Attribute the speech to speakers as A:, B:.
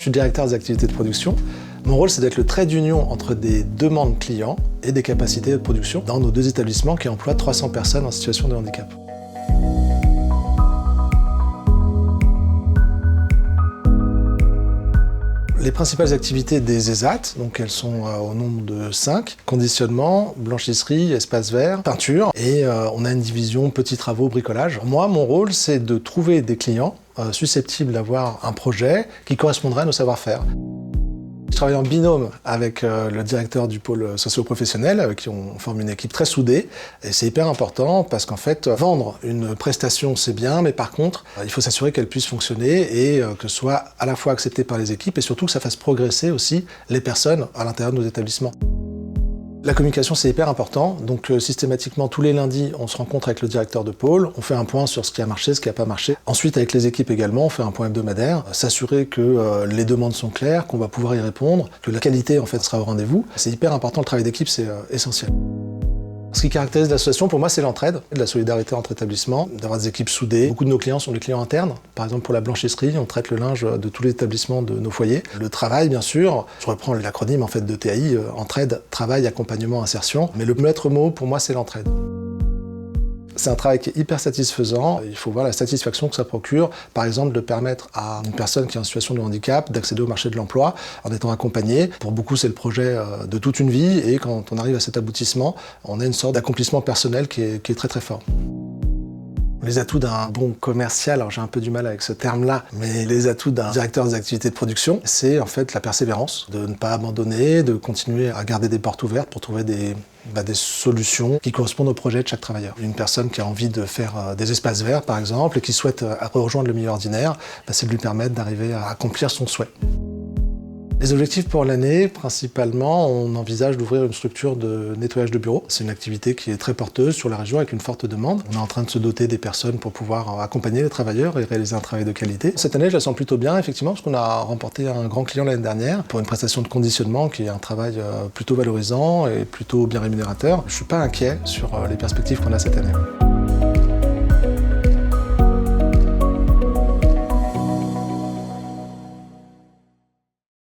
A: Je suis directeur des activités de production. Mon rôle, c'est d'être le trait d'union entre des demandes clients et des capacités de production dans nos deux établissements qui emploient 300 personnes en situation de handicap. Les principales activités des ESAT, donc elles sont au nombre de 5, conditionnement, blanchisserie, espace vert, peinture, et on a une division petits travaux, bricolage. Moi, mon rôle, c'est de trouver des clients susceptibles d'avoir un projet qui correspondrait à nos savoir-faire. Je travaille en binôme avec le directeur du pôle socio-professionnel, avec qui on forme une équipe très soudée. Et c'est hyper important parce qu'en fait, vendre une prestation, c'est bien, mais par contre, il faut s'assurer qu'elle puisse fonctionner et que ce soit à la fois accepté par les équipes et surtout que ça fasse progresser aussi les personnes à l'intérieur de nos établissements. La communication, c'est hyper important, donc systématiquement tous les lundis, on se rencontre avec le directeur de pôle, on fait un point sur ce qui a marché, ce qui n'a pas marché. Ensuite, avec les équipes également, on fait un point hebdomadaire, s'assurer que les demandes sont claires, qu'on va pouvoir y répondre, que la qualité en fait sera au rendez-vous. C'est hyper important, le travail d'équipe, c'est essentiel. Ce qui caractérise l'association, pour moi, c'est l'entraide, la solidarité entre établissements, d'avoir des équipes soudées. Beaucoup de nos clients sont des clients internes. Par exemple, pour la blanchisserie, on traite le linge de tous les établissements de nos foyers. Le travail, bien sûr, je reprends l'acronyme en fait de TAI, entraide, travail, accompagnement, insertion. Mais le maître mot, pour moi, c'est l'entraide. C'est un travail qui est hyper satisfaisant. Il faut voir la satisfaction que ça procure, par exemple, de permettre à une personne qui est en situation de handicap d'accéder au marché de l'emploi en étant accompagnée. Pour beaucoup, c'est le projet de toute une vie et quand on arrive à cet aboutissement, on a une sorte d'accomplissement personnel qui est très très fort. Les atouts d'un bon commercial, alors j'ai un peu du mal avec ce terme-là, mais les atouts d'un directeur des activités de production, c'est en fait la persévérance, de ne pas abandonner, de continuer à garder des portes ouvertes pour trouver des solutions qui correspondent au projet de chaque travailleur. Une personne qui a envie de faire des espaces verts, par exemple, et qui souhaite rejoindre le milieu ordinaire, c'est de lui permettre d'arriver à accomplir son souhait. Les objectifs pour l'année, principalement, on envisage d'ouvrir une structure de nettoyage de bureaux. C'est une activité qui est très porteuse sur la région avec une forte demande. On est en train de se doter des personnes pour pouvoir accompagner les travailleurs et réaliser un travail de qualité. Cette année, je la sens plutôt bien, effectivement, parce qu'on a remporté un grand client l'année dernière pour une prestation de conditionnement qui est un travail plutôt valorisant et plutôt bien rémunérateur. Je ne suis pas inquiet sur les perspectives qu'on a cette année.